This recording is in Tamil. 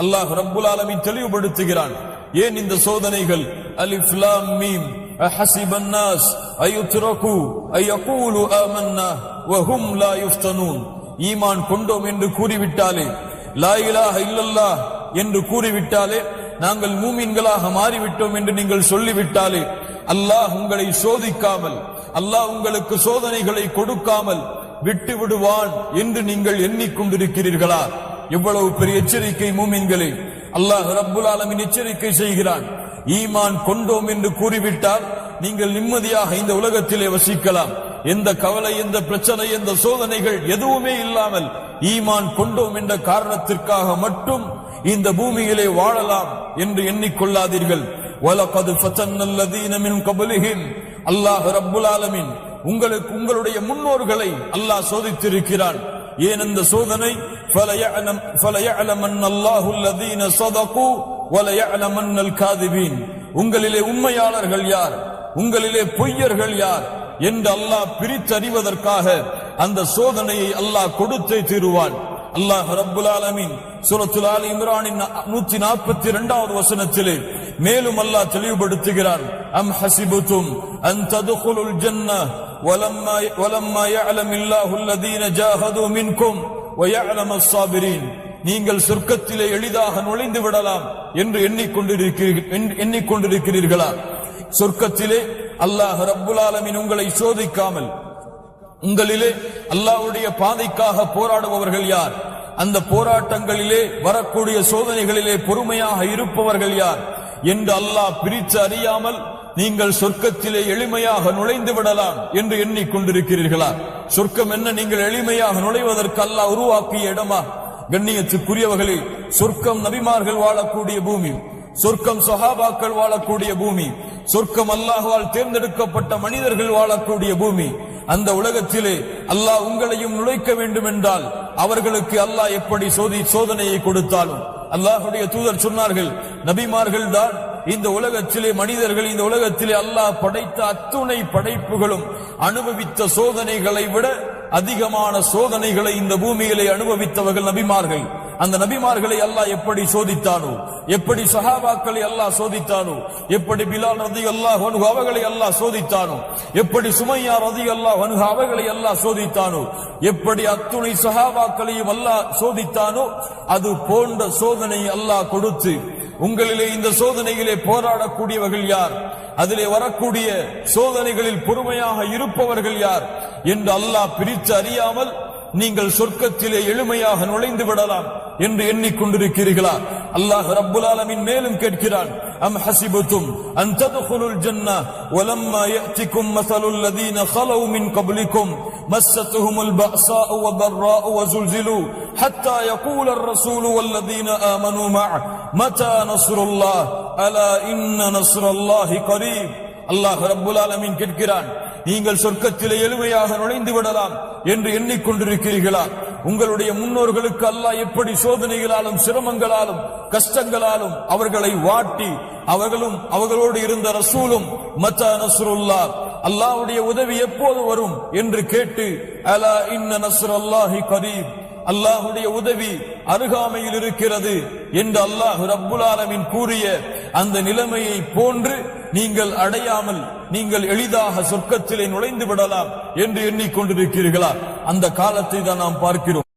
அல்லாஹ் ரப்புல் ஆலமீன் தெளிவுபடுத்துகிறான். ஏன் இந்த சோதனைகள்? அலிஃப் லாம் மீம் அஹஸிபன் நாஸ் அயுத்ரகு அயகூலு ஆமன்னா வஹும் லா யுஃப்தனூன். ஈமான் கொண்டோம் என்று கூறிவிட்டாலே, லா இலாஹ இல்லல்லாஹ் என்று கூறிவிட்டாலே, நாங்கள் மூமின்களாக மாறிவிட்டோம் என்று நீங்கள் சொல்லிவிட்டாலே, அல்லாஹ் உங்களை சோதிக்காமல், அல்லாஹ் உங்களுக்கு சோதனைகளை கொடுக்காமல் விட்டு விடுவான் என்று நீங்கள் எண்ணிக்கொண்டிருக்கிறீர்களா? எவ்வளவு பெரிய எச்சரிக்கை மூமின்களே! அல்லாஹ் ரப்புல் ஆலமீன் எச்சரிக்கை செய்கிறான். ஈமான் கொண்டோம் என்று கூறிவிட்டால் நீங்கள் நிம்மதியாக இந்த உலகத்திலே வசிக்கலாம். எந்த கவலை, எந்த பிரச்சனை, எந்த சோதனைகள் எதுவுமே இல்லாமல் ஈமான் கொண்டோம் என்ற காரணத்திற்காக மட்டும் இந்த பூமியிலே வாழலாம் என்று எண்ணிக்கொள்ளாதீர்கள். வலகத் ஃபதன்னல்லதீன மின் கப்லிஹிம். அல்லாஹ் ரப்புல் ஆலமீன் உங்களுடைய முன்னோர்களை அல்லாஹ் சோதித்திருக்கிறான். ஏன் அந்த சோதனை? ஃபலயஅலமன்னல்லாஹு அல்லதீன ஸதகு வலயஅலமன்னல் காதிபீன். உங்களிலே உண்மையாளர்கள் யார், உங்களிலே பொய்யர்கள் யார் என்று அல்லாஹ் பிரித்தறிவதற்காக அந்த சோதனையை அல்லாஹ் கொடுத்தே தீருவான். அல்லாஹ் ரப்புல் ஆலமீன் சூரத்துல் ஆலி இம்ரானின் 142வது வசனத்திலே மேலும் அல்லாஹ் தெளிவுபடுத்துகிறான். அம் ஹஸிபுதும் அன் ததுகுலுல் ஜன்னah வலம்மா யஅலமில்லாஹு அல்லதீன ஜாஹது மின்கும் வயஅலமஸ் ஸாபிரீன். நீங்கள் சொர்க்கத்திலே எளிதாக நுழைந்து விடலாம் என்று எண்ணிக்கொண்டிருக்கிறீர்களா? சொர்க்கத்திலே அல்லாஹ் ரப்புல் ஆலமீன் உங்களை சோதிக்காமல் உங்களிலே அல்லாஹ்வுடைய பாதைக்காக போராடுபவர்கள் யார்? அந்த போராட்டங்களிலே வரக்கூடிய சோதனைகளிலே பொறுமையாக இருப்பவர்கள் யார் என்று அல்லாஹ் பிரித்து அறியாமல் நீங்கள் சொர்க்கத்திலே எளிமையாக நுழைந்து விடலாம் என்று எண்ணிக்கொண்டிருக்கிறீர்களா? சொர்க்கம் என்ன நீங்கள் எளிமையாக நுழைவதற்கு அல்லாஹ் உருவாக்கிய இடமா? கண்ணியத்துக்குரியவர்களே, சொர்க்கம் நபிமார்கள் வாழக்கூடிய பூமி, சொர்க்கம் சஹாபாக்கள் வாழக்கூடிய பூமி, சொர்க்கம் அல்லாஹ்வால் தேர்ந்தெடுக்கப்பட்ட மனிதர்கள் வாழக்கூடிய பூமி. அந்த உலகத்திலே அல்லாஹ் உங்களையும் நுழைக்க வேண்டும் என்றால் அவர்களுக்கு அல்லாஹ் எப்படி சோதனையை கொடுத்தாலும், அல்லாஹ்வுடைய தூதர் சொன்னார்கள், நபிமார்கள் தான் இந்த உலகத்திலே மனிதர்கள், இந்த உலகத்திலே அல்லாஹ் படைத்த அத்துணை படைப்புகளும் அனுபவித்த சோதனைகளை விட அதிகமான சோதனைகளை இந்த பூமியிலே அனுபவித்தவர்கள் நபிமார்கள். அந்த நபிமார்களை அல்லாஹ் எப்படி சோதித்தானோ, எப்படி சஹாபாக்களை அல்லாஹ் சோதித்தானோ, எப்படி பிலால் ரலியல்லாஹு அன்ஹு அவர்களை அல்லாஹ் சோதித்தானோ, எப்படி சுமையா ரலியல்லாஹு அன்ஹா அவர்களை அல்லாஹ் சோதித்தானோ, எப்படி அத்துணை சஹாபாக்களையும் அல்லாஹ் சோதித்தானோ, அது போன்ற சோதனை அல்லாஹ் கொடுத்து உங்களிலே இந்த சோதனையிலே போராடக்கூடியவர்கள் யார், அதிலே வரக்கூடிய சோதனைகளில் பொறுமையாக இருப்பவர்கள் யார் என்று அல்லாஹ் பிரித்து அறியாமல் நீங்கள் சொர்க்கத்திலே எளிமையாக நுழைந்து விடலாம் என்று எண்ணிக்கொண்டிருக்கிறீர்களா? அல்லாஹ் ரப்புல் ஆலமீன் மேலும் கேட்கிறான். அம் ஹஸிபதும் அன் ததுகுலுல் ஜன்னah வலம்மா யஅதிகும் மஸலுல் லதீன خلوا من قبلكم مستهم البأساء والضراء وزلزلوا حتى يقول الرسول والذين آمنوا معه متى نصر الله ألا إن نصر الله قريب. அல்லாஹ் ரப்புல் ஆலமீன் கேட்கிறான், நீங்கள் சொர்க்கத்திலே எளிமையாக நுழைந்து விடலாம் என்று எண்ணிக்கொண்டிருக்கிறீர்களா? உங்களுடைய முன்னோர்களுக்கு அல்லாஹ் எப்படி சோதனைகளாலும் சிரமங்களாலும் கஷ்டங்களாலும் அவர்களை வாட்டி அவர்களும் அவர்களோடு இருந்த ரசூலும் மத்தா நஸ்ருல்லாஹ், அல்லாஹ்வுடைய உதவி எப்போது வரும் என்று கேட்டு அலா இன்ன நஸ்ரல்லாஹி கரீப், அல்லாஹ்வுடைய உதவி அருகாமையில் இருக்கிறது என்று அல்லாஹ் ரப்புல் ஆலமீன் கூறிய அந்த நிலைமையை போன்று நீங்கள் அடையாமல் நீங்கள் எளிதாக சொர்க்கத்திலே நுழைந்து விடலாம் என்று எண்ணிக்கொண்டிருக்கிறீர்களா? அந்த காலத்தை தான் நாம் பார்க்கிறோம்.